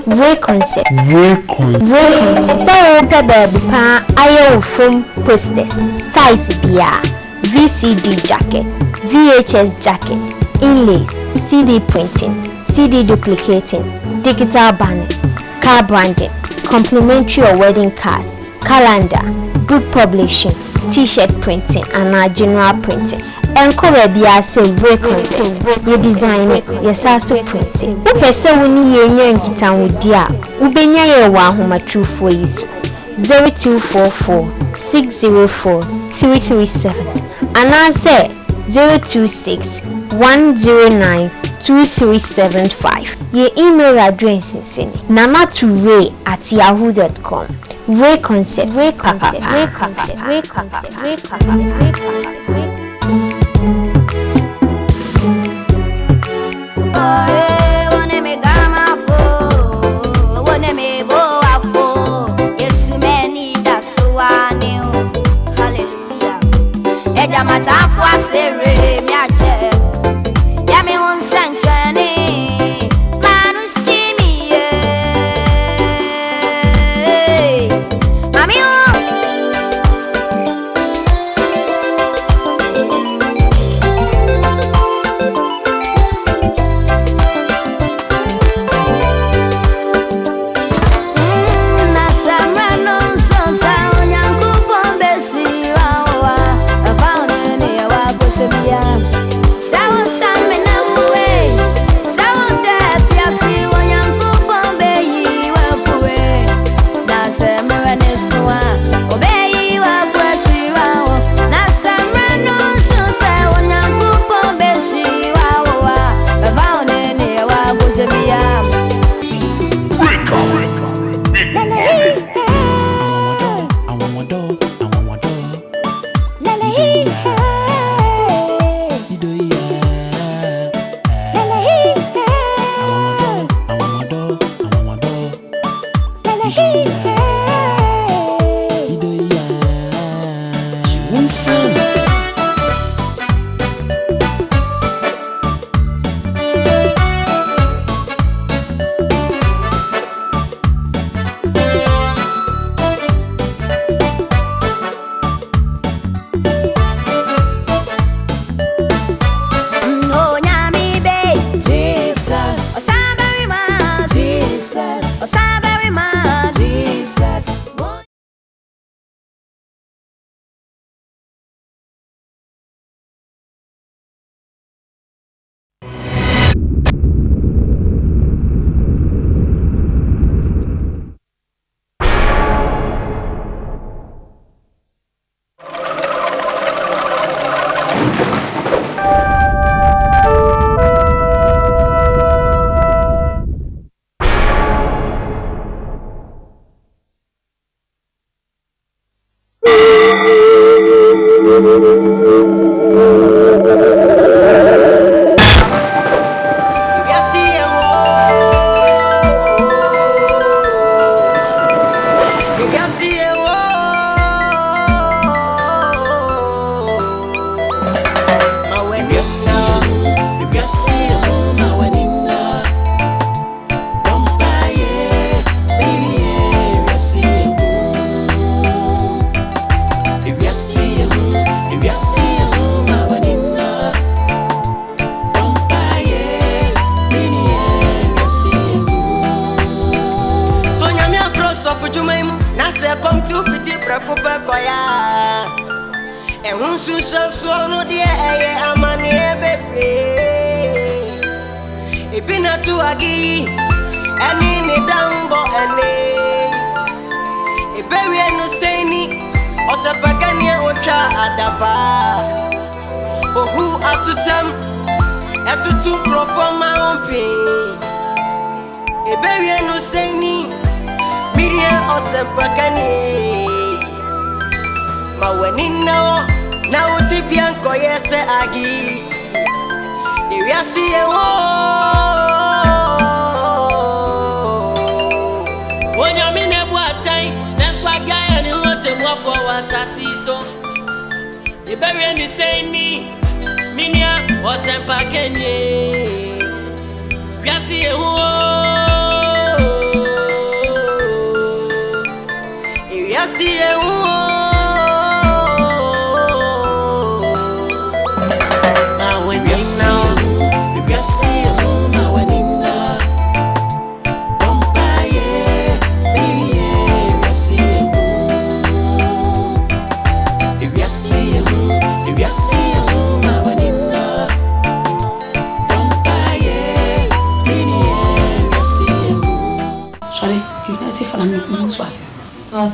Ray concept. So open baby pa ayo foam posters. Size BR, VCD jacket, VHS jacket, inlays, CD printing, CD duplicating, digital banner, car branding, complimentary or wedding cards, calendar, book publishing, t-shirt printing, and our general printing. Encourage BR say Ray concept. You design it, you also print it. Who person we need you and kita wudia. Ubenya ye wa homa true for you. 0244 604 337 and answer 026 109 2375. Your email address is nana2ray@yahoo.com. Ray concept.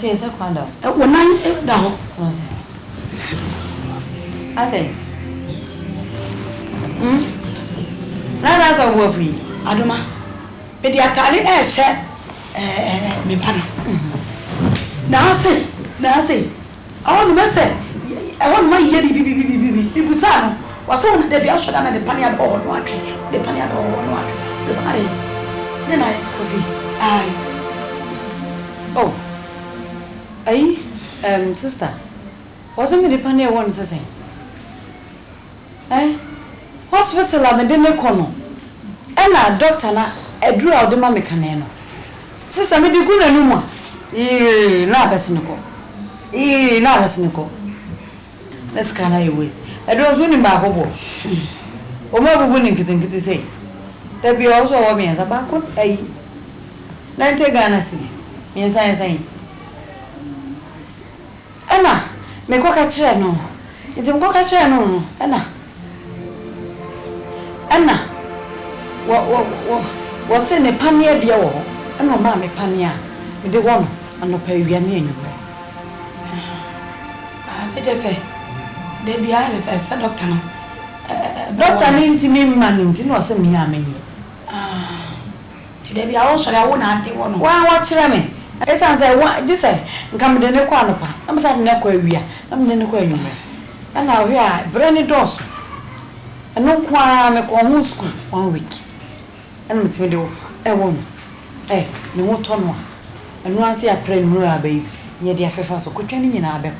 Yes, I found out. When I down. I think. Now that's a word for you. Adoma. But the Atali said, me panel. Now say, I want to say, I want my yelly Busano was on the Biashon and the Paniad or one tree, the Paniad or one, the Paniad. Then I coffee. Oh. Sister, wasn't me the pioneer one to say? Hospital, I'm a dinner corner. And our doctor, I drew out the mammy canano. Sister, me the good no more. Labasnico. Labasnico. Let's can I waste. I don't winning by hobo. Or more winning to say. There be also a woman as a backward, eh? Nante Ganassi. Yes, I say. Anna, me go catch no. It's a go catch no. Anna. What's in a pania dear? I know, mammy pania. With the one, and no pay you anywhere. I just say, they be as I said, Doctor. Doctor means to me, man, to know some yammy. Today be also I won't have the one. Why, what's me? It sounds like what you say, and come to the corner. I'm saying, no, I'm in the corner. And now here, brandy doors. And no choir, make one school 1 week. And it's me do a woman. Eh, no more ton one. And once I pray, baby, near the affair so could training in our back.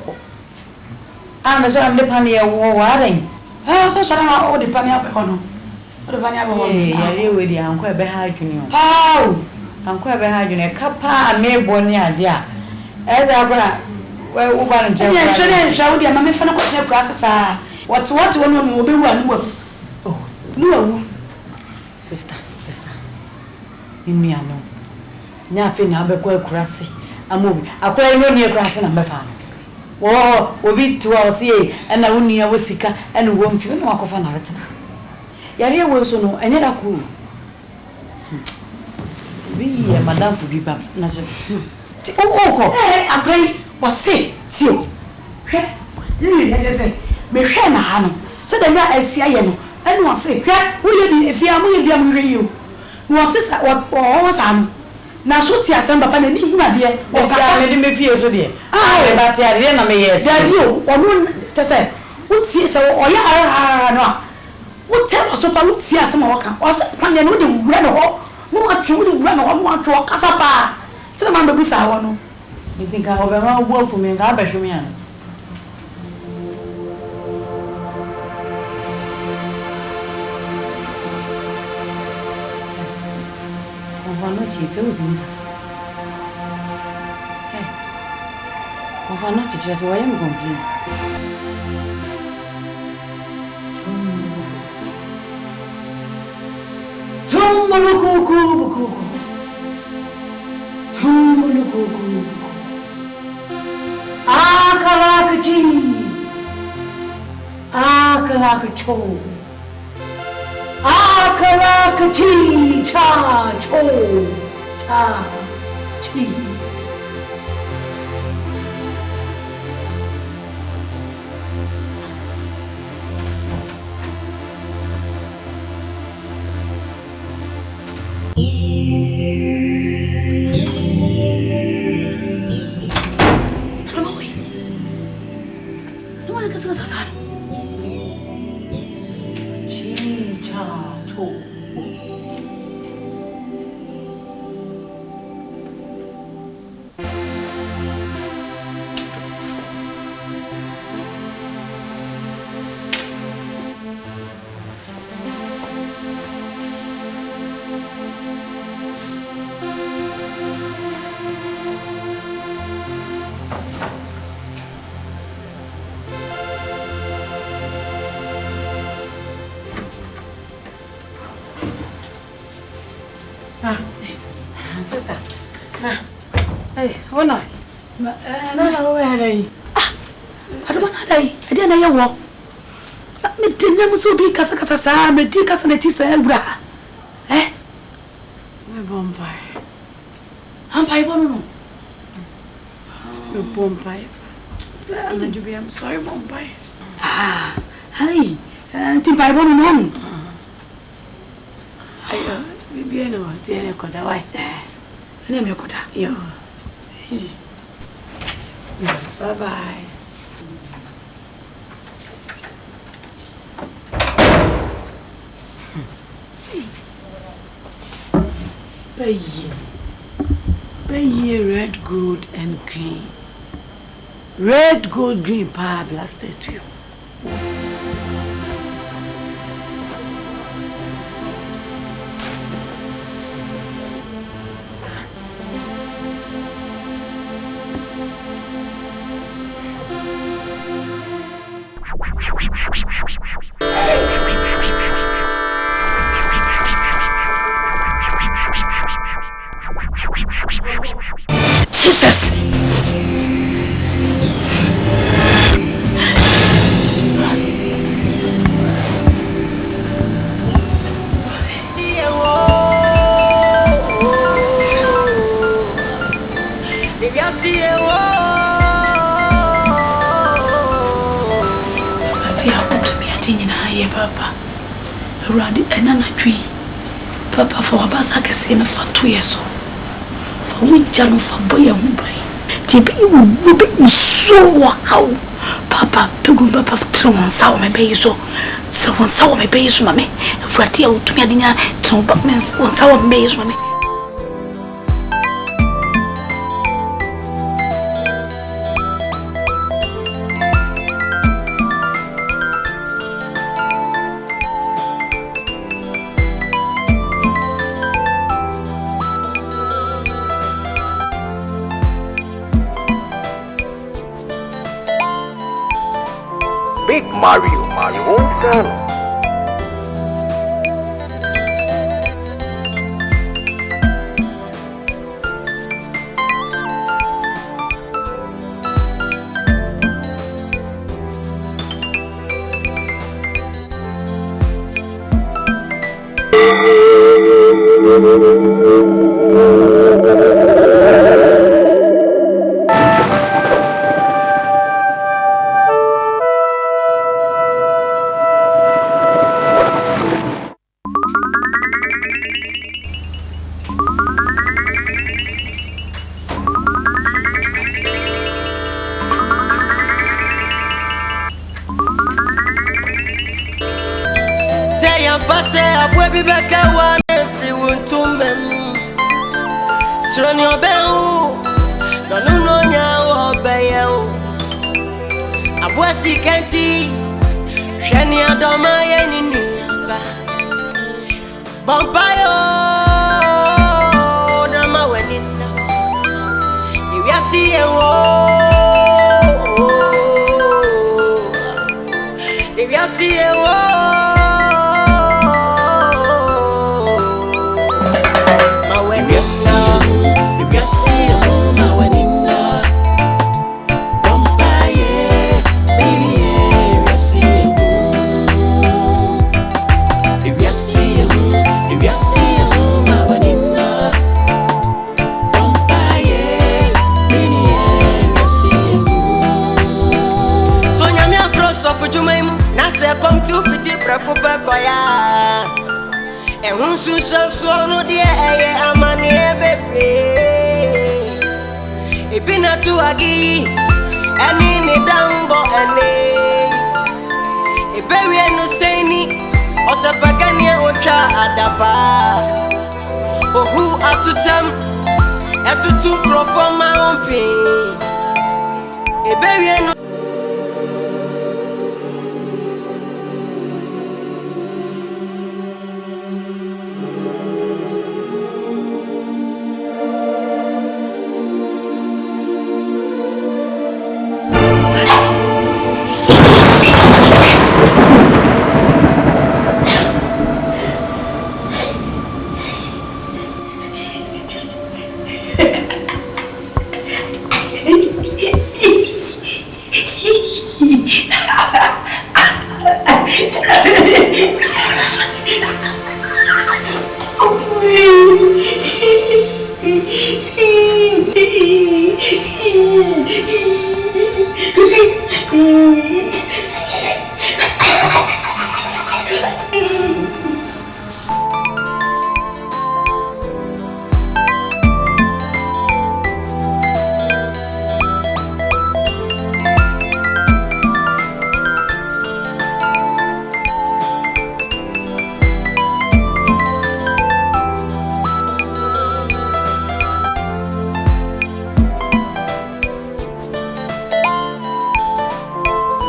I'm as I'm the pioneer warring. Oh, so shall I all the pioneer honor? What the pioneer? Yeah, with the uncle behind you. How? Uncle behind you, a capa, may born near dear. As I got well, woman and gentlemen, shall be a mammy for no process. What's what one will be one. Oh, no, sister. In me, I know. Nothing, I'll be quite crassy. A movie. I'll play no near grass and I'm a fan. Oh, we'll be 2 hours here, and I won't near Wissika and won't feel no of an avatar. Yaria will so know, and yet I cool. We, Madame, to be back. Oh, I'm great. What's say? See you. You say, Michelle Hano. Said the guy I see I know. I don't say, will you be if you are you? What is that? What was I? Now, shoot your son, Papa, and you, my dear. What made me feel so dear? Ah, but I didn't know, yes, you, or moon to say, what see so, or no. What tell us about what see some more come, or something you wouldn't run or no, I truly run or want to a casapa. Tell them I'm the Bissau. You think I have a wrong word for me and I bet you me. Noite, isso eu ouvi. Uma noite, já sou eu me comprei. Tumba no cucu. Akalakacho. Akalakachi cha cho cha chi. Sister. Nah. Hey, what now? No, where are they? I don't want to die. I didn't know what. Me didn't so be Casa, me did Casa Netis, eh? Me bombay. I'm by one. Me bombay. I'm sorry, bombay. Hey, think by one. Bibi no, tiene koda wai. Ene me koda. Yo. Bye bye. Baye red, gold and green. Red, gold, green power blasted to you. Jesus! Papa, around another tree. Papa for a bass I can see for 2 years old. For which channel for boy and boy. Tippy would be so wow. Papa, Pigum Papa to one sour my baby so one sour my baby, mammy. Ratty out to me, dinner, 2 buckmans, 1 sour baby, mammy. Big Mario, you won't tell. Passe a baby beka one every one to mem. Sronyo beu, no nya obeyeu. Abwasi kenti, sheni adoma yeni niba. Bompayo, na mawenina. Iwiasi ewo, iwiasi ewo. And so no dear amani bebe. It be not to agi and in a dambo and a very no saini or sapagania or cha adaba. Oh, who up to some and to two perform my own pain. A very no.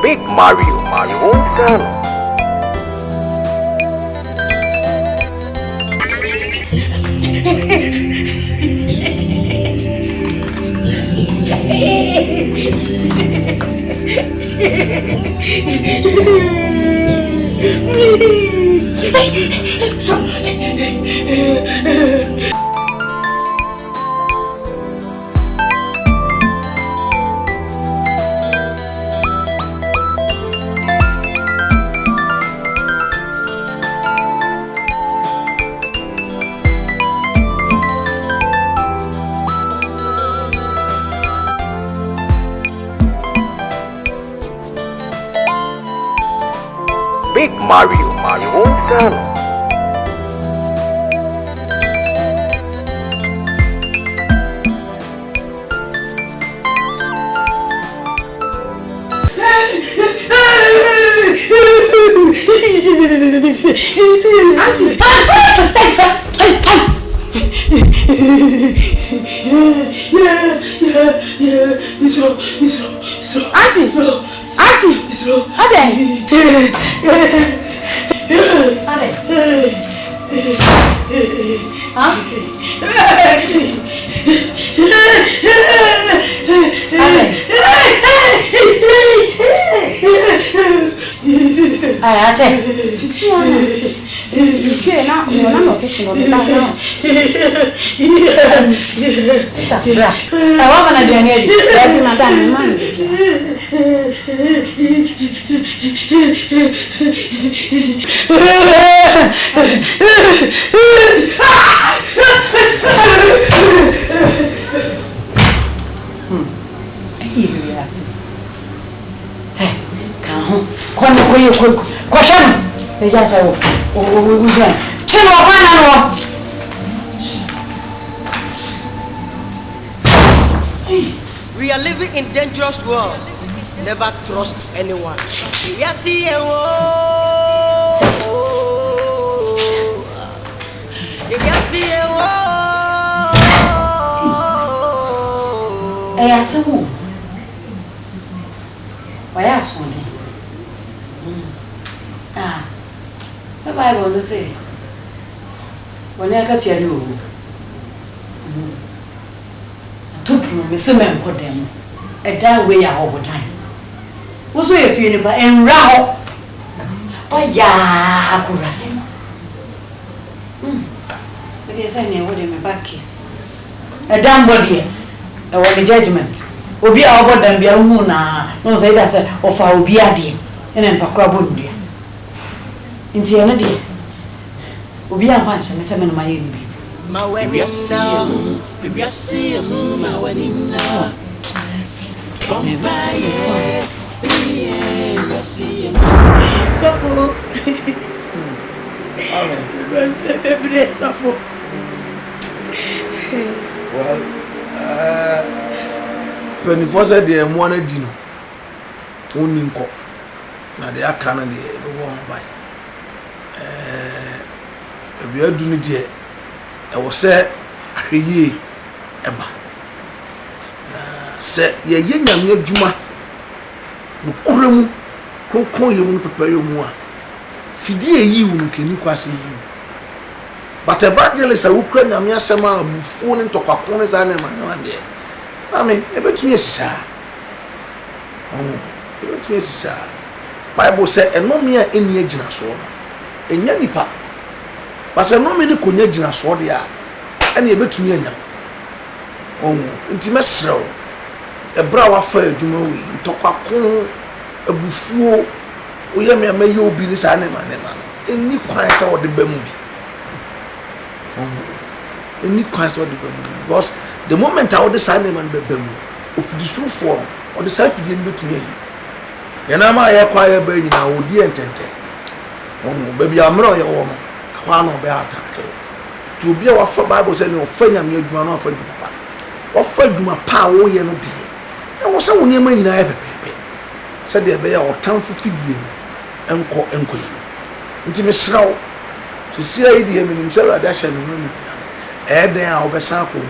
Big Mario Style. Big Mario Style. We are living in dangerous world. Never trust anyone. Yes, the Bible does say, when I got you, two men put them a damn way out over time. Was we a feeling by and row? Oh, yeah, I could run him. But there's any word in my back kiss. A damn body, a one judgment. Will be our than be a moon, no say that's of our be a dear, and then Pacrabun dear. In the end, dear, will be a function, as I'm in my evening. My wedding, yes, if you see my wedding now. Come by, see him. Well, 24 said they wanted dinner. Only cook. Now they are Canada, the one by. We are doing it. I was said, a year. Say, ye young Juma. Kuremu, Koko, you prepare your more. Fidie you can you quasi you. But evangelist, I will cry na mia sema phone into Kakone Zane man there. I mean, a bit me, sir. Oh, a bit me, sir. Bible said, and no mere in ye genasona. And Yanipa. But I no many could ye genasodia. And ye bit me. Oh, intimate slow. A brow affair, Jumawi, Tokakon, a buffo, we may you be this animal, and you quite saw the bambi. any cause or the because the moment I would sign him and be of the so for or the self didn't to me. Yanama acquire burning our dear tente. Oh, baby, I'm not your woman. One of the attack. To be our Bible saying, "Oh, friend, I'm your man of you, papa." Or friend, you my power, you know, dear. There was someone near me in a baby. Said the bear or town for feeding and call enquiry. Intimacy now. To see idea in himself at that and women. Add there over sample.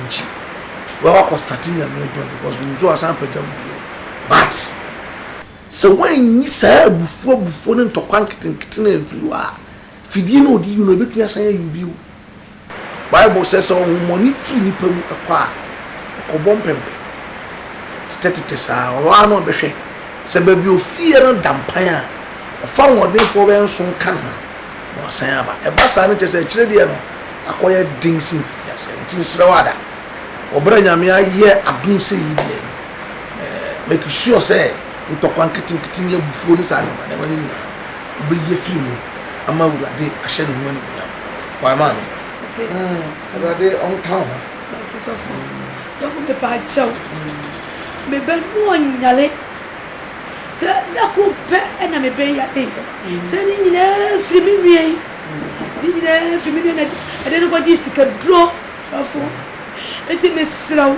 Well, I was starting a new one because we saw a sample down here. But so when you say before to quanket and kitten if you are feeding or do you know between us and you view. Bible says on money free nipple acquire a bomb pempe. Tetesa or one on the shake. Say baby, you fear and dampire. A found what they for and soon can her. No, say about a basan just a children acquired dings in Fias and Tinsawada. Or Branyamia, yeah, Abdul say, make sure say, into quanketing continue before this animal, never knew. Be ye free. I'm out that day, I shall win. Why, mammy? Already on count. That is awful. So from the part show. Maybe one yale. Say, that could pet and I'm a bay at eight. Sending in a 3 million. In a 3 million. I don't know what this can draw. It is slow.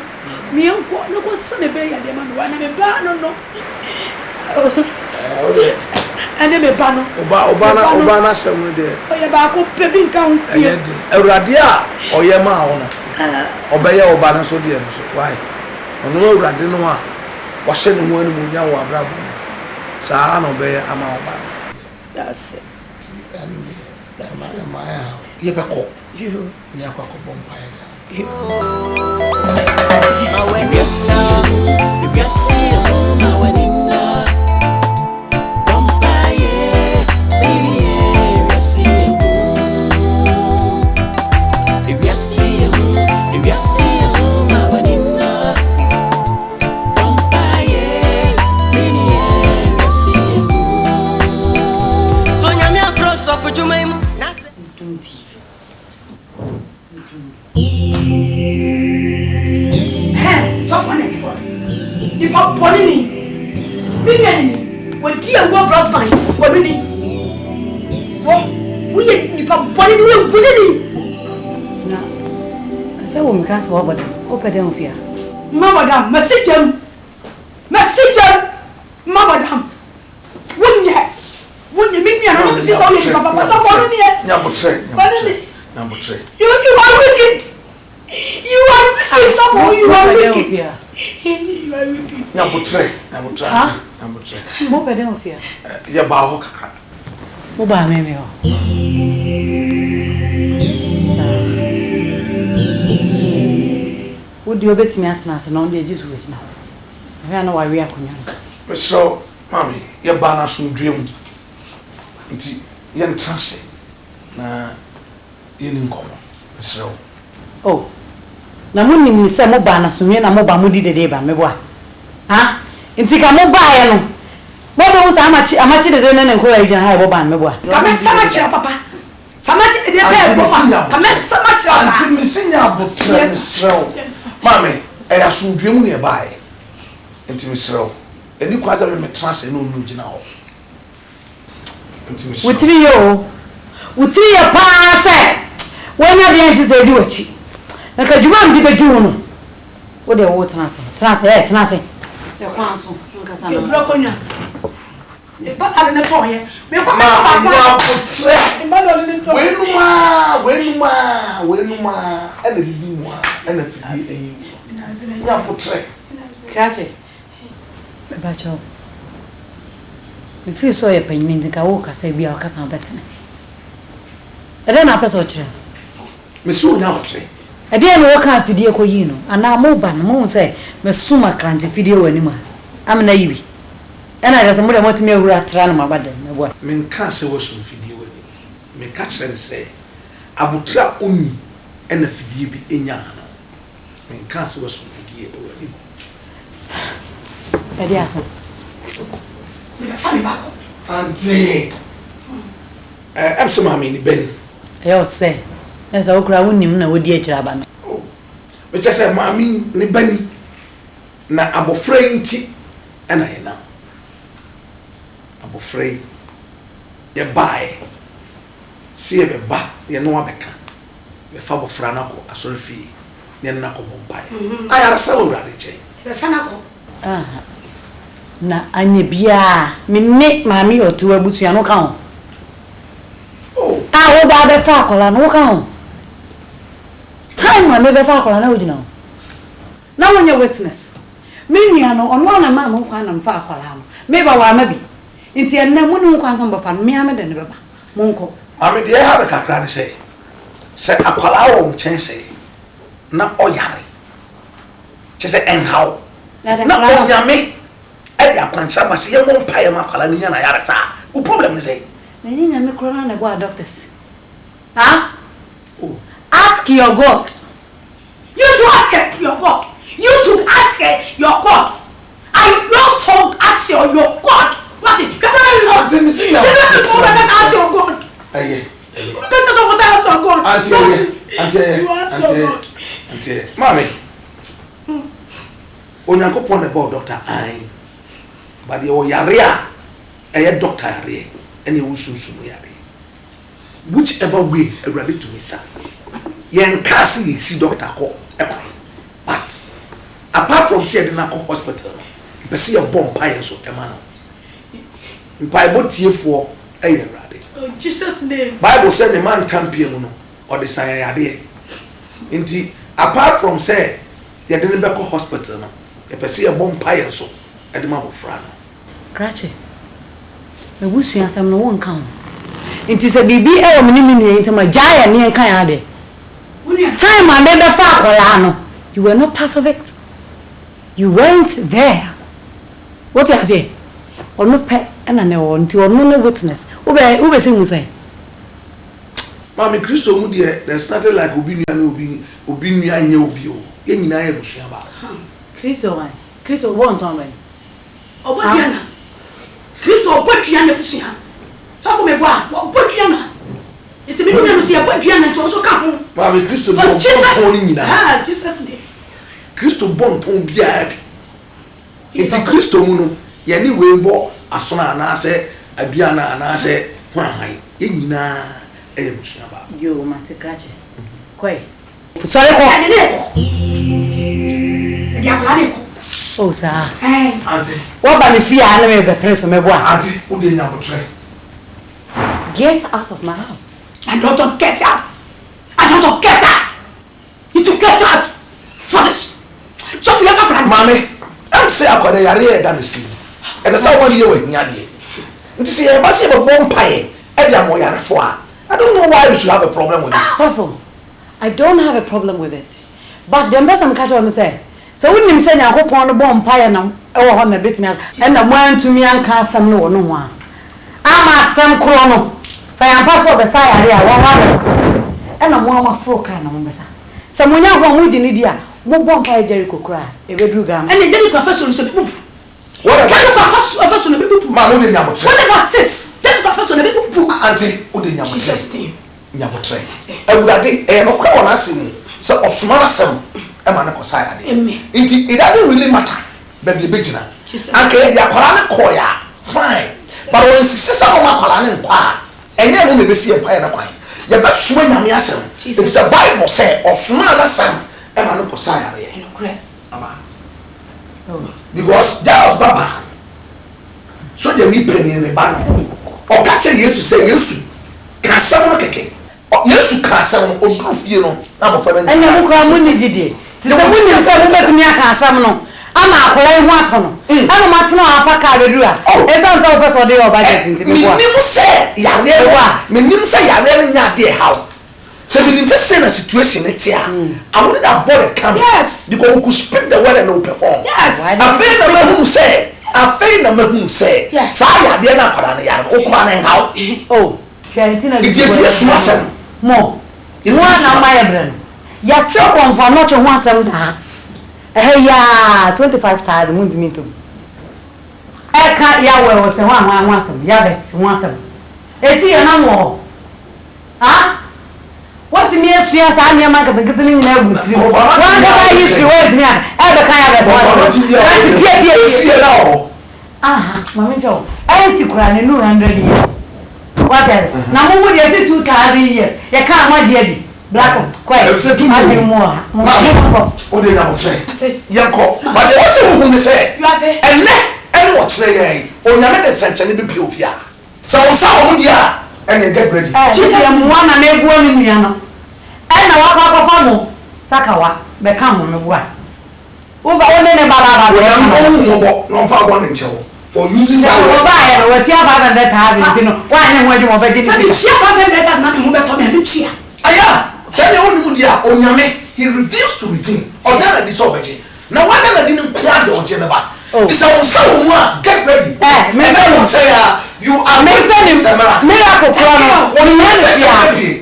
Me uncle, no was some bay at the man, one of a ban or no. And then a banner. Obana, somewhere there. Oh, you're back up, Pepping Count. A radia or your mauna. Obey your banner so dear. Why? No radinoa. Washing one with your brother. San obey a man. That's it. And my house. Yepako. You, Yakako Bompire. Open them fear. Madam, message him. Madam. When you meet me, I don't feel only Papa. Number 3. You are wicked. You are wicked. You are wicked. Number 3. Number 3. Open them fear. Yeah, Bahoka. Oba me. Would you bet me at us and only just wait now? I know why we are coming. So, Mammy, your banner soon dream. It's young Tansy. Na in common. So, oh, Namun is a banner soon, and a mobile moody the day by me. Ah, in Tika mobile. What was how much the dinner and courage and high band me? Come so much, Papa. So much in the bed. Come so much until missing your Mammy, I assume dream nearby. Into Miss Row. And you quite have me trans and no now. With 3 year pass. When I didn't say do it. Like a drum did a June. What the water transfer. Your counsel. You broke on you. But I don't know here. And Bacho. If you saw a pain in the Kawoka, say we are cousin better. I don't know, Pastor. Miss Unawtre. I didn't walk out video coino, and now move and moon say, Messuma can't video anymore. I'm naive. And I doesn't want me over at Ranama, but then what? Men can't say what's on video. Me catch and say, I would trap only and a video be in Yana. Men can't say what's on video. Ediason. Auntie, I'm so mammy, Benny. I say, as a okra wouldn't know what dear Chaban. which is a mami ne bani na abofra nti ena yena abofra ye bae si ye beba ye no abeka be fa abofra na ko asori fi ne na ko bompae ayara sa owrade che be fa na ko na anye bia me ne mami otu abutua no ka ho oh wo ba be fa akola no ka ho time ma me be fa akola na ogina na wonye witness me nua no ono na ma mo kwa na mfa akola no me ba wa ma bi nti enne mu no kwa nso mbafa me ame de ne beba mo nko ame de ha be kakra ne say akola wo nchen say na oyare che say enhaw na onyame e dia kwancha ba se ye mo mpaye ma akola ni nya na yare sa o problem ne say na ni nya me corona na go doctors ask your god. You to ask your god. You to ask your god. I also ask your god. What? I didn't see you. Ask your god. Aye. Ask your god. Auntie. Mommy. Onyankopon na bo doctor ai. But the yarea e doctor yare ene wusunsu yare. Whichever way ready to me sir. Yen kasi see doctor ko but apart from see the hospital you see a bomb pie so emano Bible tiefo rade Jesus name Bible say the man champion no or the sign yade nti apart from say you didn't be hospital no you see a bomb pie so e de ma bo fra no krache me busu asam no won kan nti se bibi e o mini nti ma jaya ne kan ya de time and then the fact you were not part of it. You weren't there. What you say? Or no pet and an until no witness. Ube sing say. Mami Christo mu there there's nothing like obi nua anya obi o. Ye nyina ye busua ba. Christo won ton when. Oboduana. Christo oboduana busua. So for me boa, oboduana. It's a bit of a Duana to also come. Mami Christo bon ton nyina. Ah, Jesus name. Christo bon ton bia bi. Enti Christo mu no ye ni we bo asona na se aduana na se hwan ye nyina e busua ba. Yo mate krache. Koi. Sorry ko. Ya plane ko. Oh sir. Auntie. What ba me fear na me be preso me bo. Auntie, wo de nya botre. Get out of my house. I don't get out. You to get out. Foolish. So for your plan. Mami, I'm say akwada yare da na si. Ese say won ye we hia de. Nti say e ba say be bomb pie e dia mo yare fo a. I don't know why you should have a problem with it. Sofo, I don't have a problem with it. But the person catch on say, so when him say Nyankopon no bomb pie na e wo ho na betimi e na mo antumi anka asam no no ho a. Ama asam kro no. Say am pass over say area one house. E na mo amafro kan na mo besa. Say mo nya ho mo di ni dia, mo bomb pie Jericho kra e bedru gam. And the Jericho fashion so people. What fashion no people. Ma no de nya botre. Whatever sits. Jericho fashion no people. Auntie, wo de nya botre. Nya botre. Ewurade e no kwa wona asem. Say osuma asem e ma na ko say ade. Nti it doesn't really matter. Bebele begina. Aka e dia kwara na koya. Fine. But when sister no ma kwara na nkwa. Enye no me besi e pae na kwan. Ye ba suma nyame asem. If the Bible say osuma asem e ma no ko say ade. Aba. Because that was Baba. So the me penny in the ban. O ka say Yesu say Yesu. Ka say no keke. Yesu ka say o dru fie no na mo fa na. Anya mo kwa mo ni dide. Ti se mo ni say mo betumi aka asam no. Ama akola ihu ato no. Ana matino afa ka bedu a. E fa nta o person dey o budget nti me bo. Me nim say yare wa. Me nim say yare nya dey how. So we need to see the situation here. I wanted that body come. Yes. Because we could speak the word and we perform. Yes. I feel the man who say. Yes. Saya dia na para na yare. O kwa na how. Oh. Fiantina. It is awesome. Mo. Mo na my brand. Ya tro konfa no cho ho asem da. Ya 25,000 mun di minto. Ka ya we se ho asem. Ya bes ho asem. Esi ya na mo. Ha? What ti mi esua sa anya man kete ni nyina abuti wan ka yi si word me e be kan ya be so wa ti pie si na o aha mama jo e si kura ne 200 years what else na mo wo dey say 2000 years ye ka ma dey di black quite e say 2 more o dey na mo try yanko but the also who me say ene wo kire ye onyame de senchene bi pie ofia so wo sa wo dia ene get ready Jesus ya mo na na ebu ani nia no e na wa kwa fa mo sakawa be ka mo me bua wo ba woni ne baba wo no fa bo ne nchewo for using that wo ba ya wo tia ba na ta ha bi no wa ne ho adwo mo be di ni chia 500 na me ho be to me chia aya say the only dia onyame he refused to redeem odana di so beje na wada na di ne kwa de oje ne ba this I will say wo a get ready me say you are missing miracle plan on the next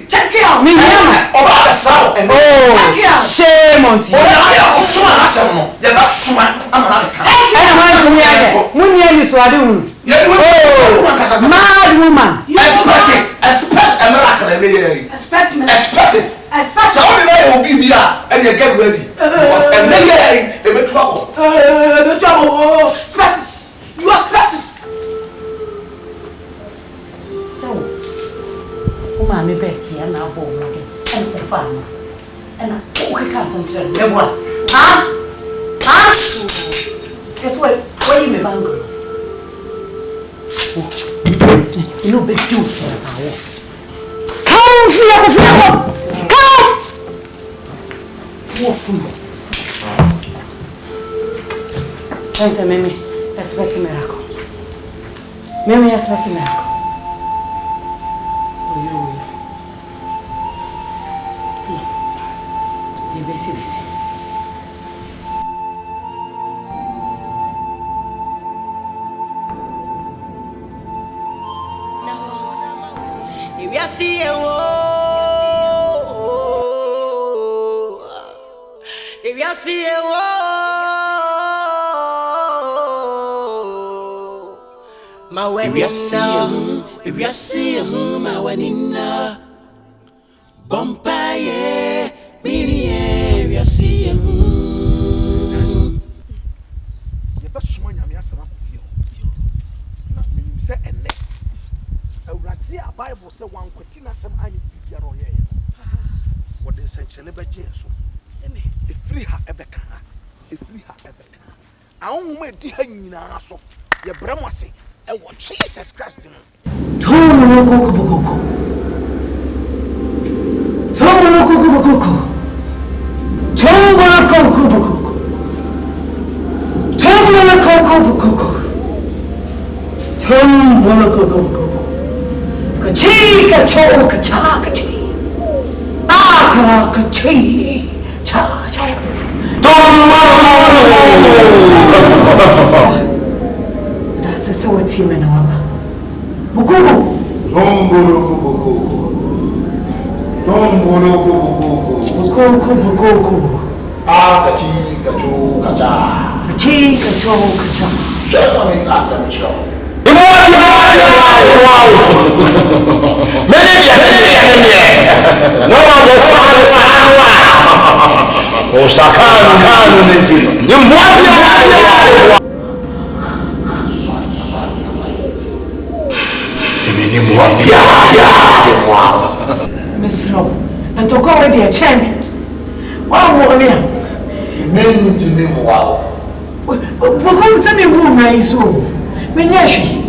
check it out me here oba be saw and shame on you oya oso na asem no ye ba suma amana be ka and why do you ade munya ni so ade hu mad woman expect a miracle every year expect so when you be bia and you get ready because every year they be trouble expect you expect uma me be fia na bo mo ke en ko fa no ena ko ke ka san tre me bo ha it's why me bango you be do for awo come fia come wo fu Pensa meme expect miracle meme expect miracle If you see a mama when in a Bompaye, Mini, you see him. You best swing your ass up of you. Not meaning say and neck. A radia Bible say one quatina some I need to be your what they essentially by Jesus. If free her ever can, if free her ever can. I won't make the hanging so your brother say. And what Jesus Christ Sasa watime na waba bukuku bukuku kachi kachu kacha just let me ask them chill no one o sakanu kanu nentino nyumwa Misro, and to go already a chain. Wow, what are you? Men to me, wow. We're going to tell me room, my soul. Menashi.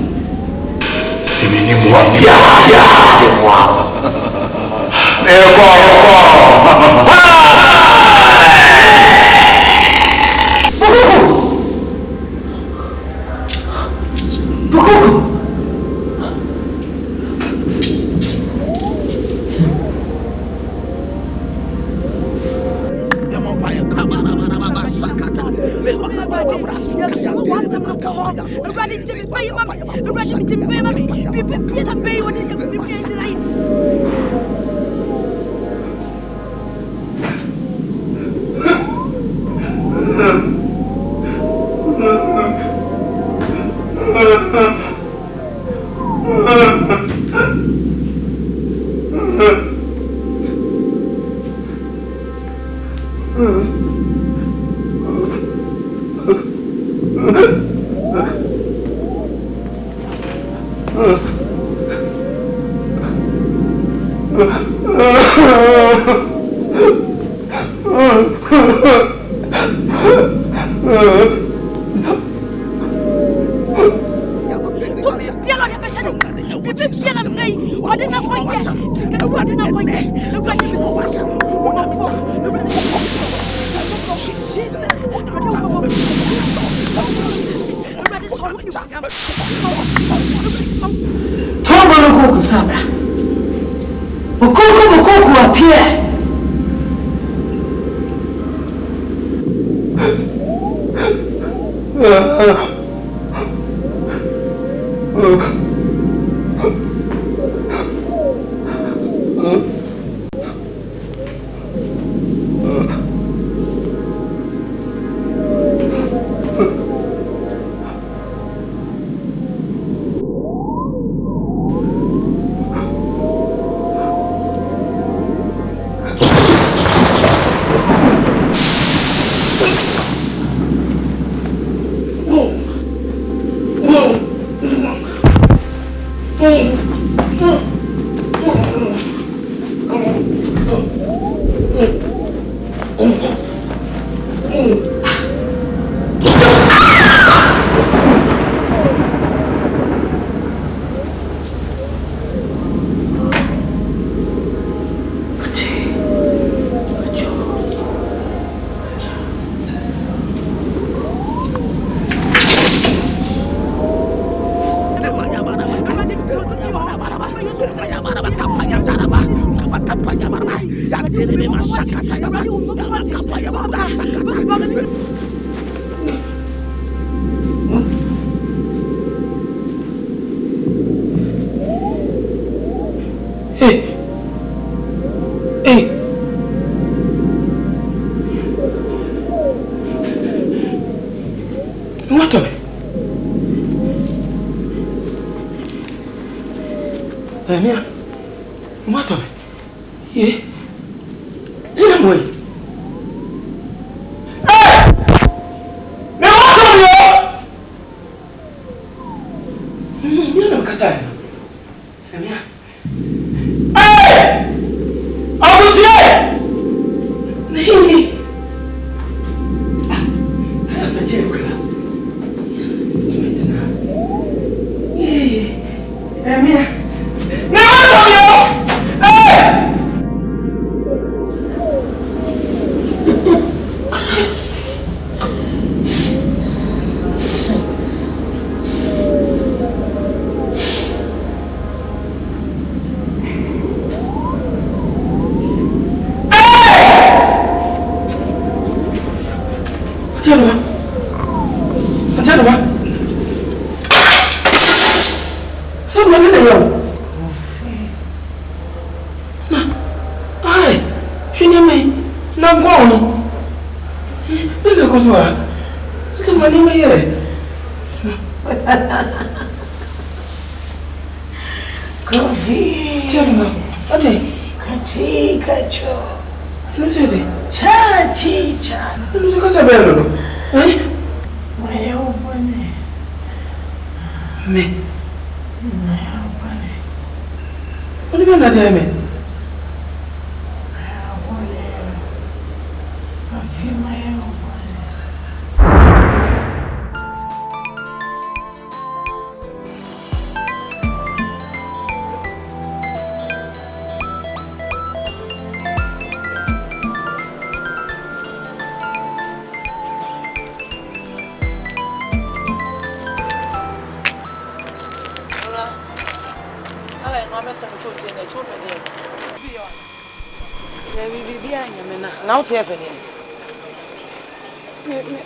Now to happen.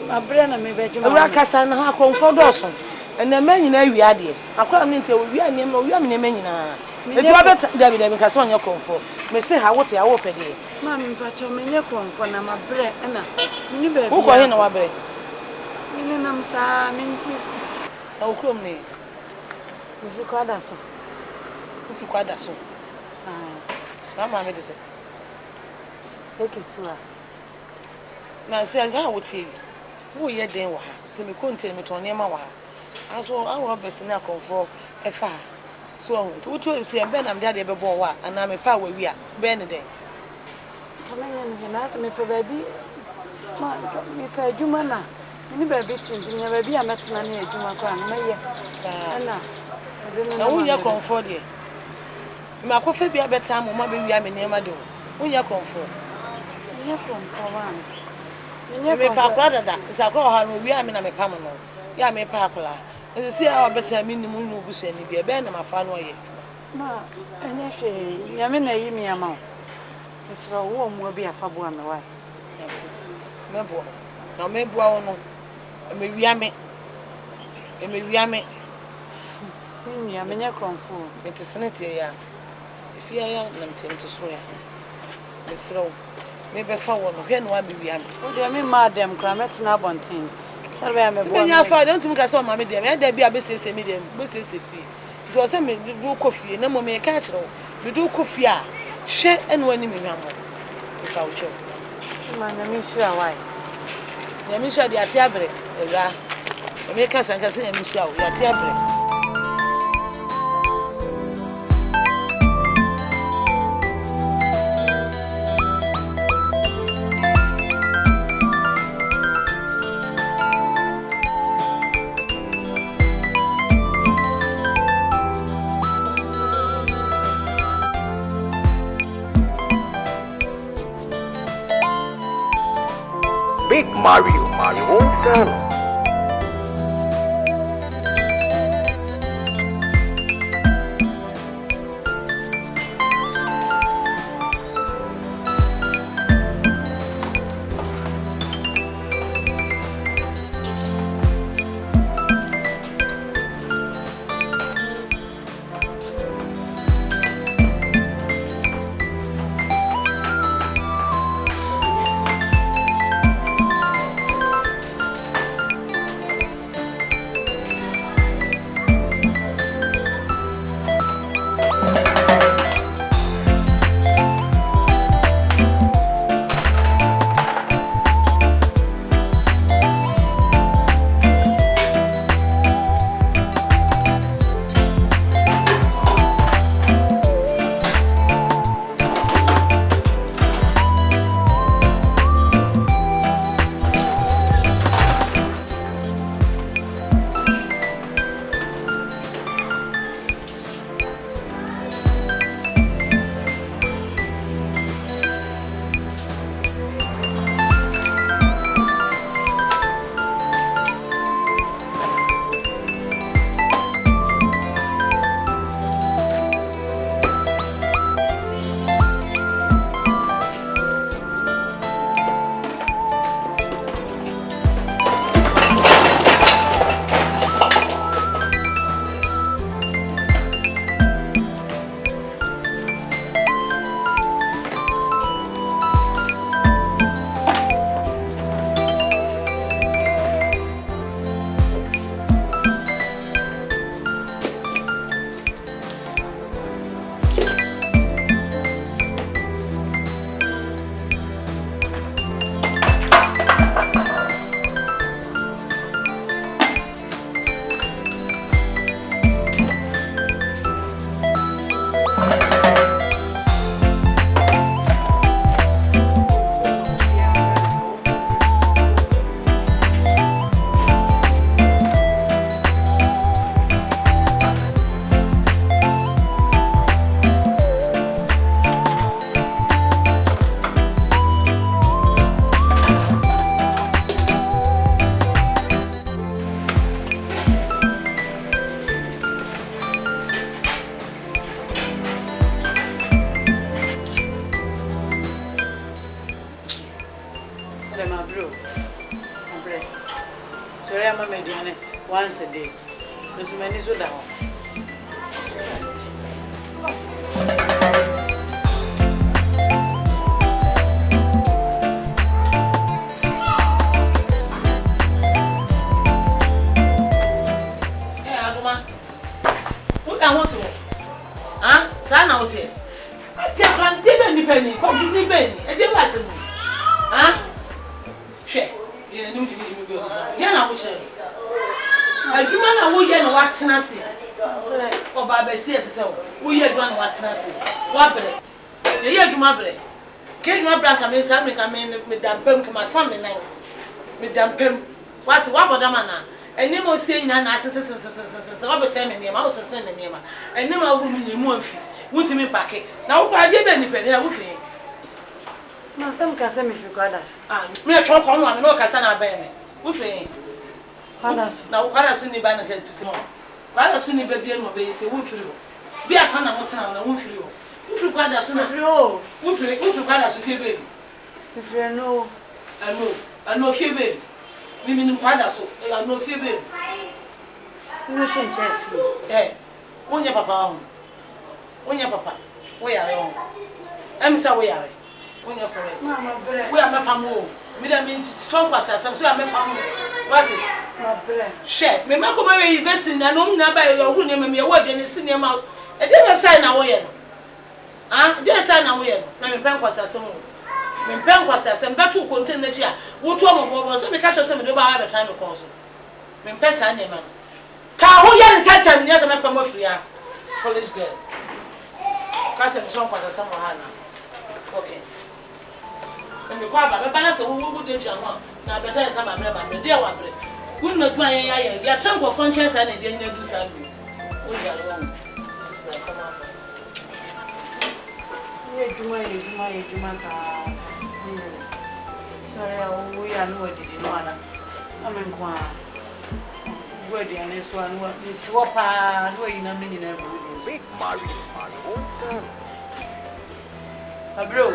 My brain and maybe a Rakasan ha for Dawson. And the men in every idea. I can't into we are named we are men. If you are better, David, because on your comfort. May say how what you are open here. Mammy, but you may come for my bread and who got in our bread? I'm saying, oh, come near. If you call us so. If you call us so. Mamma, medicine. Take it, sir. Now, say, I would see. Who ye den wa? Se me kontin me ton nema wa. Aso awo besi na konfo efa. So to isi e be na me de be bo wa ana me pa wa wi a be ne den. Kamanya ni na me pe baby. Ma me pe adwuma na. Ni baby tinti ni baby a metena na adwuma kwa na ye. Sa na wo ye konfo de. Me akofa bia beta mo ma be wi a me nema de. Wo ye konfo. Ye konfo wa. Me pa kwa dada. Isa kwa ha no wi a me na me pa mo no. Ya me pa akla. Esi a obeta me ni mu no busu ani bia be na mafa no ye. Ma enye hwe ya me na yi mi ama. Isra wo mu abi afabo ame wa. Ati. Mebo. Na mebo a wo no. Me wi ame. Me wi ame. Ni ya menye konfo. Mete senete ya. If ya ya na mete so ya. Isra wo. Me be fa wo no hwe no abi wi ame. O de me madam kra metena abonten. Serve ya me bo. Me nya fa don't me ka so ma me dem. Ya da bia be sese me dem. Be sese fi. Do se me do kofi na mo me ka kire wo. Me do kofi a hwe eno ani me hwamo. Ka wo che. Ma na mi shira wai. Na mi shira de ate abre. Ewa. Me ka san ka se na mi shira wo. Ya ate abre. Big Mario, Mario Montano. Once a day. Because many so down. Hey, Aduma. What I want to? Huh? Sana out here. I tell you, I'm penny. Come give me penny. I didn't pass it. Huh? Share. Yeah, no, Jimmy go. Yeah, na wo chere. Adwuma na wo ye no watena se. O ba ba se ete se wo ye adwuma na watena se. Wa bre. Ye ye adwuma bre. Ke adwuma bra ka me sa me dampem ka ma sam me nan. Me dampem. What wa bodama na. Eni mo se nyina na asese wa be se me niam, wo sese me niam. Eni ma wo mi mu afi. Wuntimi pake. Na wo kwa de be ni pe de wo fe. Ma sam ka se me fi kwada. Ah, me tro ko no ame no ka sa na ba me. Wo fe. Kwada. Na wo kwada so ni ba na ka tisi mo. Kwada so ni ba bia no be se wo firi ho. Bi ata na mo tena na wo firi ho. Wo firi kwada so na firi ho. Wo firi kwada so fie be. Firi no. Ano fie be. Mimi ni kwada so. Ano fie be. No chenche fi. Wonya papa ho. Wonya papa. Wo yare ho. Emisa wo yare. Wonya correct. Mama bre. We are mepamo. Me da me strong pastor some so mepamo. What it? Ma bre. Share. Me ma ko ma invest na no na ba yo hu ne me ye wo de ne si ne ma. E dey be style na wo ye no. Ah, dey style na wo ye no. Na me pen kwasa some. Me pen kwasa some betu content na chi a. Wo to mo bo so me catch some me do ba ha be time ko so. Me pen sa na ma. Ka ho ye ne tata me ya so mepamo free a. College girl. Kase me strong pastor some ha na. Okay. And the quaba, the balance of who would do Jama, now better as some umbrella, dear one. Good not my eye, they are chunk of functions and they didn't do something. We are alone. Sorry, we are no did I mean, where the honest one was to wapa, no, in a minute. Big Mario. A bro.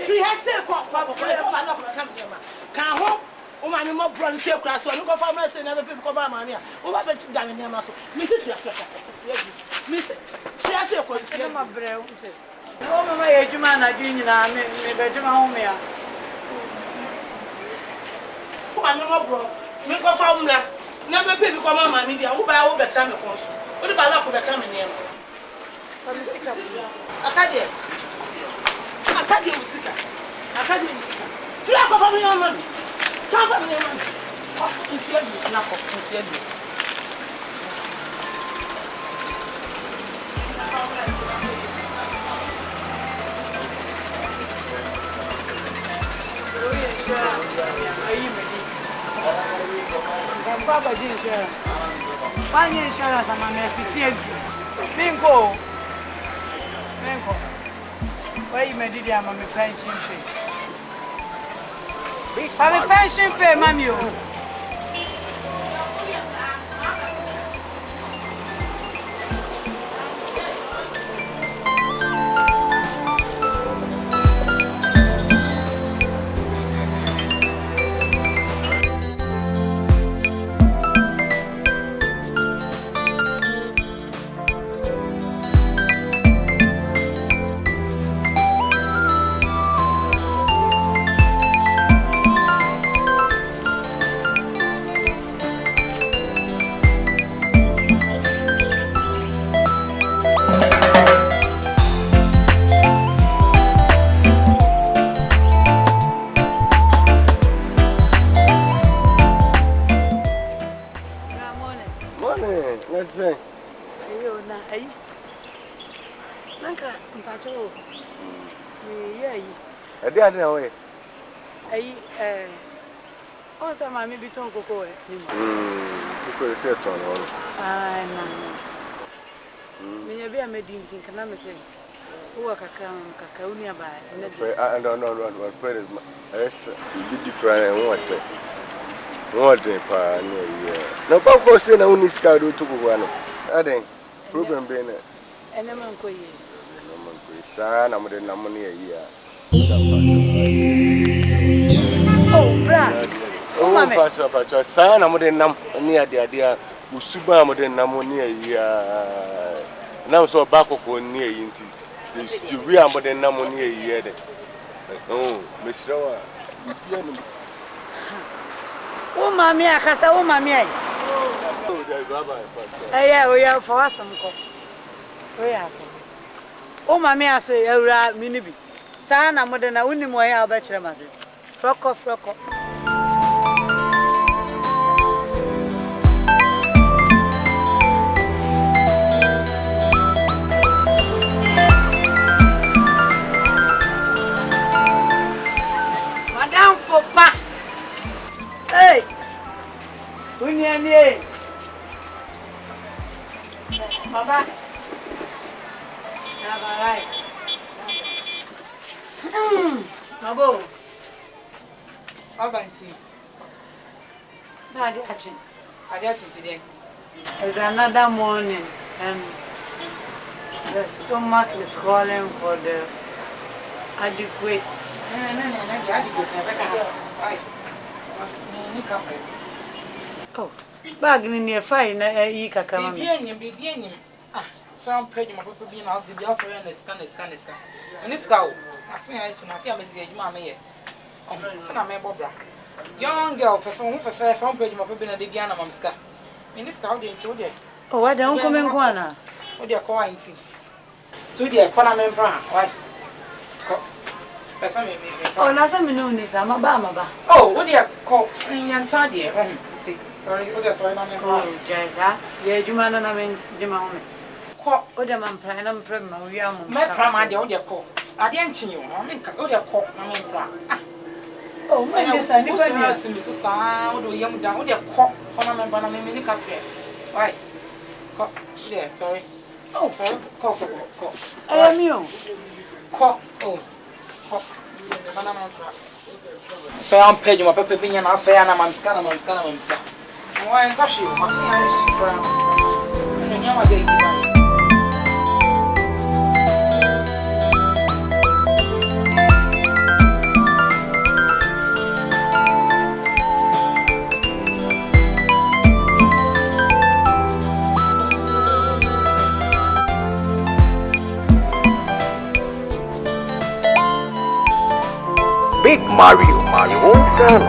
Free has said, can't hope. Oh, my mom, brother, take class. So, look for my son, and people come by money. Oh, I bet you down in your muscle. Mrs. Miss it. She has said, my brother. Oh, my age, man, I do not mean, home here. Oh, my mom, bro. Make a formula. Never people come on my media. Who buy all the time of course. What about luck with coming here? I can't deal with Sika. I can't deal with Sika. Flack of your money. Cover me your money. It's your knuckle. It's your Papa insurance. Buy insurance and my messy. Bingo. Why you made it? I'm a pension pay. I'm a pension pay, mammy. I don't know. Oh, some mammy be tongue cocoa. Because it's on all. May be a medicine, can I say? Who are Kakauni by? I don't know what friend is. Yes, you did cry and water. What a pioneer. No, of course, I only scout to one. I think problem being it. And I'm going Son, I'm with the money a year. Oh, Brad. Oh, Pacha, son, I'm with the number near the idea. Usuba, I'm with the number near a year. Now, so back of near Inti. You be about the number near a year. Oh, Mr. Oh, mammy, I have a mammy. Yeah, we are for us some cook. We are. Oh, mammy, I say, you're a minibi. Son, I'm with an only more about your mother. Frock. Madame Fopa. Hey! Unyanye. Baba. Right. Mabo. Abanti. Adiachi today. It's another morning and the stomach is calling for the adequate. Oh, bag in your fine, you can come. Some page my people being out the also in the scan. And this cow, I see I should not feel Mrs. Mamma. I'm a bobra. Young girl, for front page my people in the Diana Mamska. In this cow, they told you. Oh, I don't come in corner. What they're calling tea. To the economy brown. What? Oh, Nasa Minuni, I'm a bama. Oh, what do you call in Yantadia? Sorry, what is sorry, I'm oh, Jazza. Yeah, you man, I meant Jimmy. What am I planning? I'm pregnant. We are my prima, the other call. I didn't you. I mean, because other call, I mean, oh, my goodness, I didn't so sound or young down with your cock on a member of mini cafe. Why? Cock, there, sorry. Oh, sorry, cock. I am you. Cock, oh, cock. So I'm paying my paper being an affair and I'm scanning. Why, I'm touching you. I'm saying, Big Mario, Mario Hometown.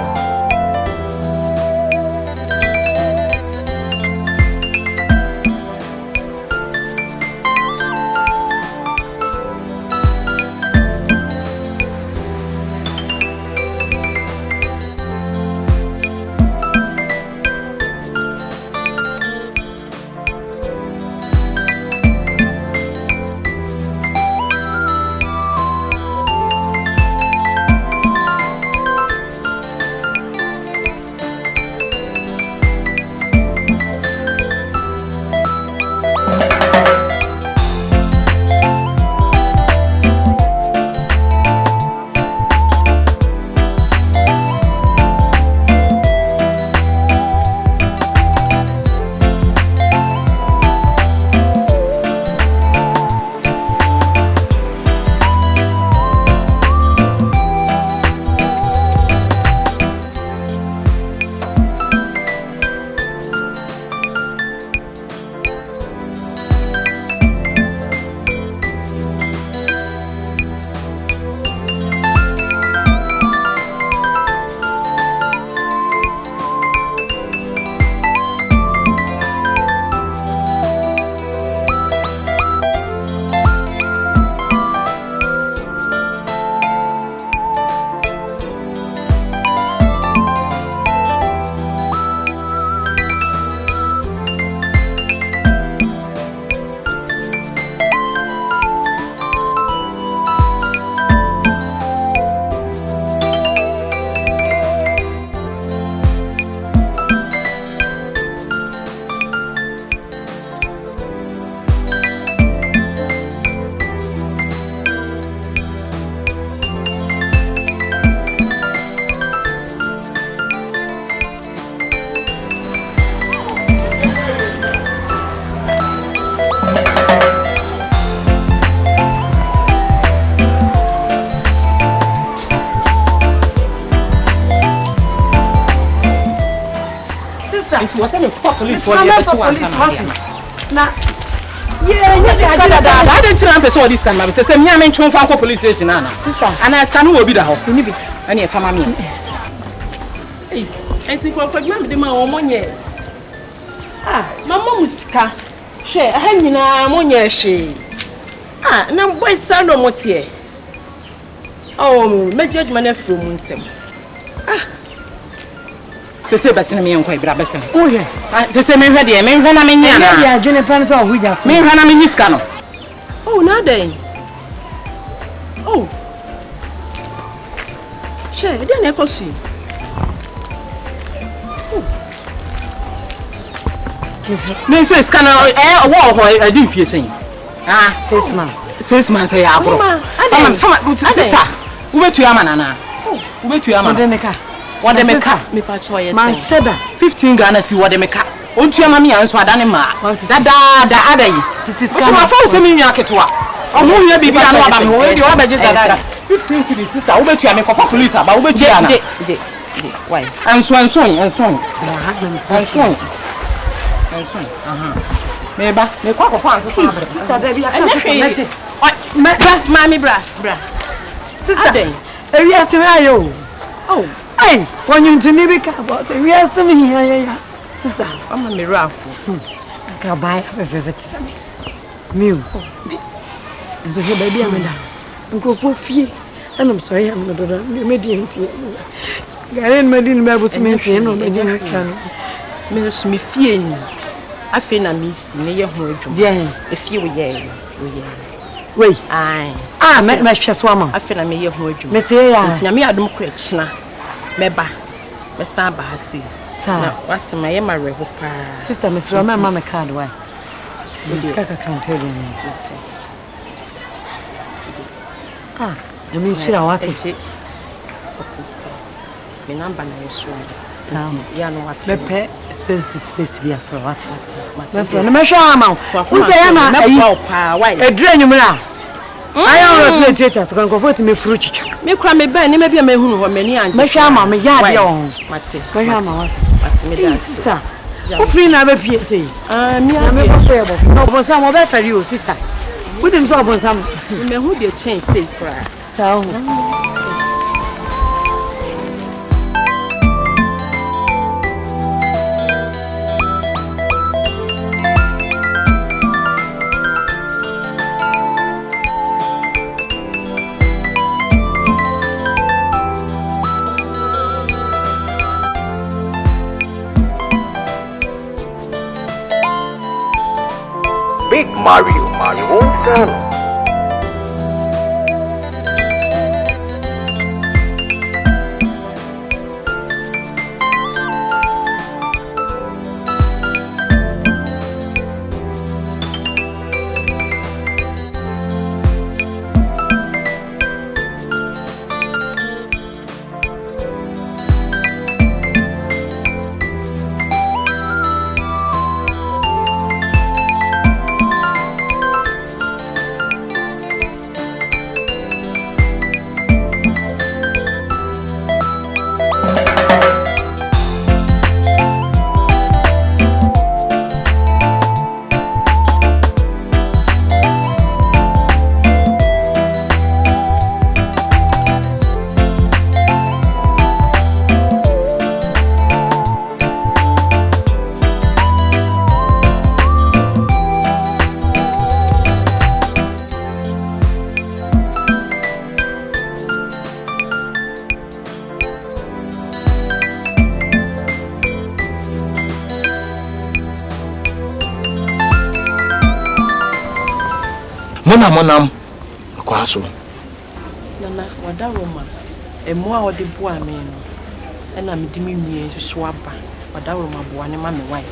was sending for police for the police. Now, I didn't tell them this can say, me, I'm in Chonfanko police station, Anna. Sister, and I stand who will be the house. And your family. And think for the man, Mamma Musca. She, I had me now, Monia, she. Now, boy, son, no more here. Oh, my judgment from Munsem. Say, Bessin, me and quite Brabesson. Oh, yeah. Say, me ready, me when I'm in Yana, Jennifer, we just me when I'm in this canoe. Oh, now then. Oh, she, then I see. Me say scan war I didn't feel saying. 6 months. 6 months I have. Sister, we went to Yamana. We went to Yamana. What they make up? Me patchoy. Man, 15 Ghana see what they make up. On to Yamami and Swadanima. The other. It is my phone sending me a ketwa. Oh, you be a 15 cities, sister. Over to Yamaka for police about over to Yana. Why? And so and so and so. And so. Meba, me kwa kwa fancy sister baby I can't say Mommy bra. Sister then. We are ayo. Oh, hey, when you to Nibika boss, we are some here. Sister, I'm a miracle. I can buy a favorite. Mew. And so here baby I'm in go for fee. And I'm sorry I'm not a medium. Garen Medin Mabus means no medium can. Miss me fearing. I feel na miss me your home. Yeah, if you were wait, I met my swammer. I feel I may your home. Metea, me I don't question. Meba, Messaba Hassi. Sir, what's my Emma sister, Miss Roma, Mamma card, why? It's Kaka can't tell you. I mean, she what it. My number is yeah, no, what pay space be for what? My friend, my shaman. Who's a drain you I always theaters going to go to me fruit. Me cry me ben, maybe a man who were many and my shaman, my yard, Matty, my shaman, sister. What free never PhD? No, but some of that for you, sister. Put him so on some. You may hold your chain, say, cry. So. Big Mario Montano. Monam kwaso nana wada roma emu a ode bo ame no na me dimi nwie so aba wada roma bo ane ma me wan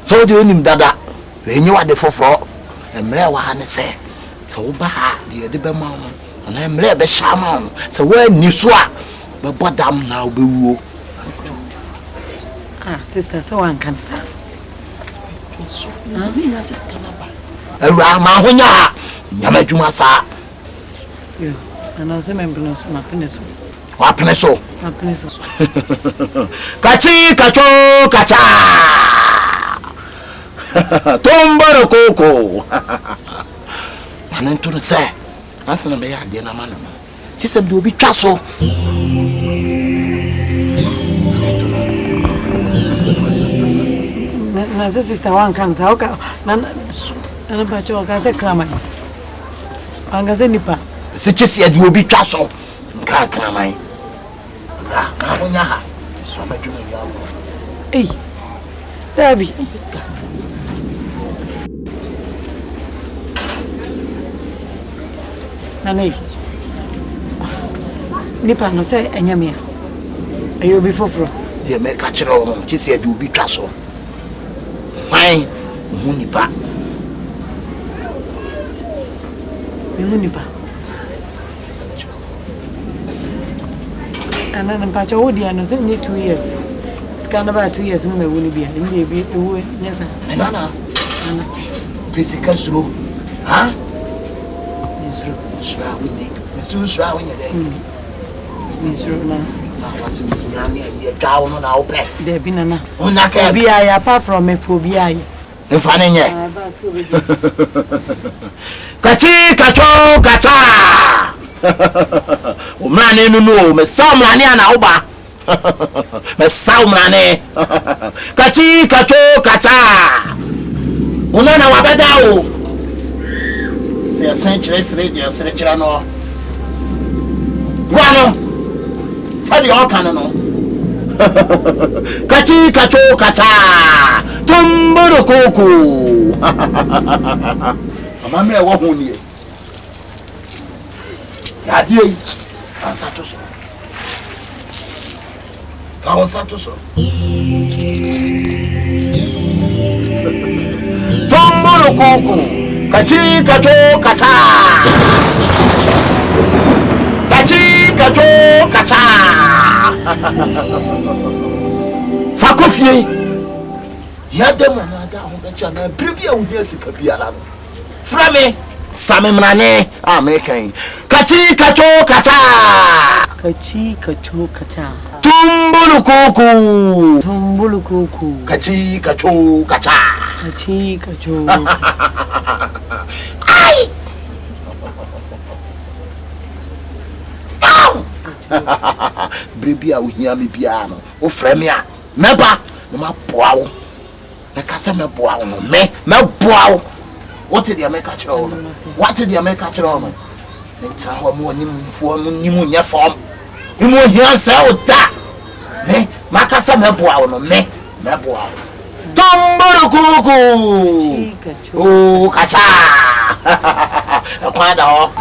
so de onim dada enyi wade foforo emre wa ha ne se so wo ba ha de be ma no na emre be sha ma no so wa ni so a be bodam na obewuo sister so wan kan sa so na me na sister na ba Ewa ma honya nyama dwuma sa yo ana se membro ma peneso Wapene so. Kachi kacho kacha. Tombaro koko. Manento se. Asa na be ya de na manu. She said do be twaso. Na sister one kan sa oka na ba cho ka se krama. Anga se nipa. Se chesi ade obi twaso. Nka krama. Na onya ha. So ma dwuma ya wo. Eh. Baby. Nani. Nipa no say enyame a. Ayo bi foforo. Ye me ka kire wo chesi ade obi twaso. Mai munipa. Munipa. Ana mpacho wodi ano se ni 2 years. Scan about 2 years me woni bia. Ni bi ewe nyesa. Nana. Physical slow. Ha? Nisro. Sura woni. Mesu sura woni dey. Nisro na. Wasi nyane ye dawo no na ope. De bi nana. Una ka bi ai apart from me phobia. Mfa ne nye. Kachi kacho kata. Umrane nunu me samrane ana oba. Me samrane. Kachi kacho kata. Una na wabeda o. Se century radio se chira no. Wano. Fadi o kan no. Kachi kacho kata. Tumburu koko. Amame wo hu nie. Ya die. Ansato so. Fa ansato so. Tumburu koko. Kachi kacho kata. Kachi kacho kata. Fa kofie. Yadem na da ho be cha na brebia wo hia sika biara no frame same mrane american kachi kacho kata tumbulu kuku kachi kacho kata ai brebia wo hia me biara no wo frame a meba no ma boa wo na kasa me boa no me boa what did you make a chiro what did you make a chiro no entra ho mo ni mfo mo ni mu nya form ni mo hia se o da me makasa me boa no me boa tomboro kuku o kacha kwada ho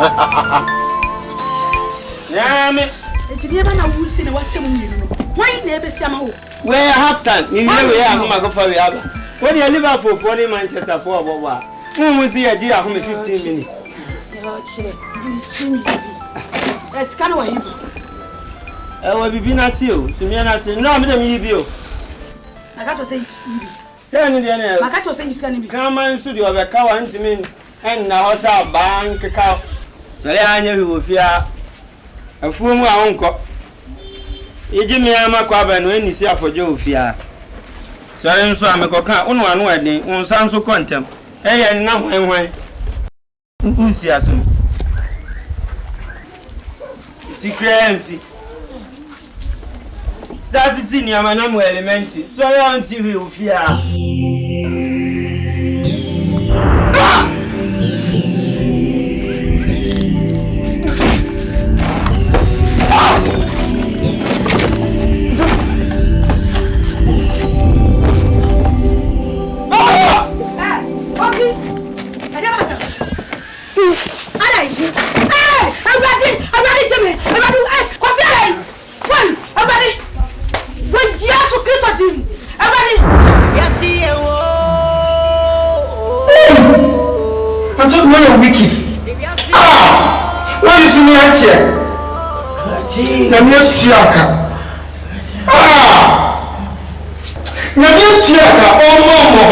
ya me etiye ba na wusi na wache mu yiri no why na ebe sia ma wo we have time you hear we am ma go for we have when you Liverpool for Manchester for boba who see a dear 15 minutes chire chimi scan wa hivo wa bibi na ti o sumi na ti no me dem yi bi o akato say ibi say ni de na akato say scan bi kan man su de obeka wa ntimi en na ho sa bank ka so le anya wi wo fia afuo mu a wonko eji me ama kwa ba no eni si afojo ofia so nso amekoka wonu anu eden unsa nso kontem eye na hwan usi asem secret start ti ni ama na mo elementi so ya nsi wi ofia na mi tuaka na mi tuaka omo ho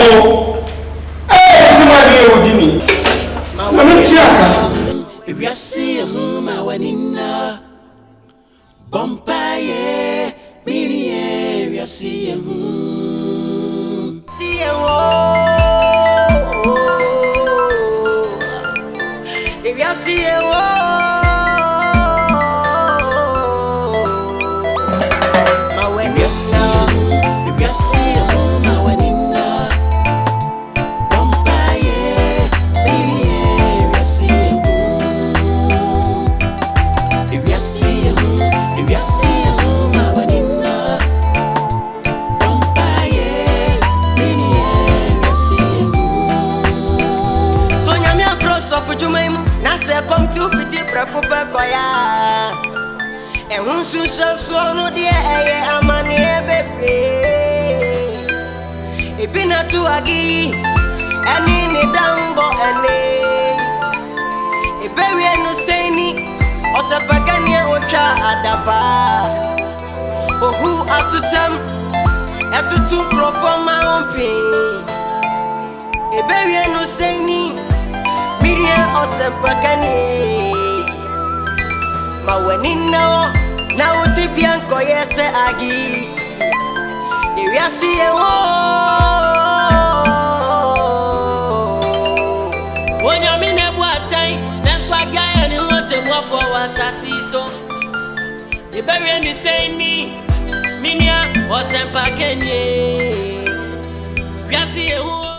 tuma de odini na mi tuaka ewiase ehuma wanina Bompaye, mini area see you. See you. If you see you. If you see you, my wedding. Bompaye, mini area see you. If you see you, my wedding. Bompaye, mini area see you. So nyame afro so fujumaimu na se come to fiti prekope koya. Ehun sunso so no de eye amane bebre. Ebina tu agi ani ni dambo ene. Ebewe no seni osapagani otwa adaba. Ohu atusam etutu profoma ompi. Ebewe no seni miria osapagani. Ma wenino na uti bianco yese agi. If you see you, when you're in a time, that's why guy and you want to move for us. I see so. The berry and the same me, Minia was a pack and ye. You see you.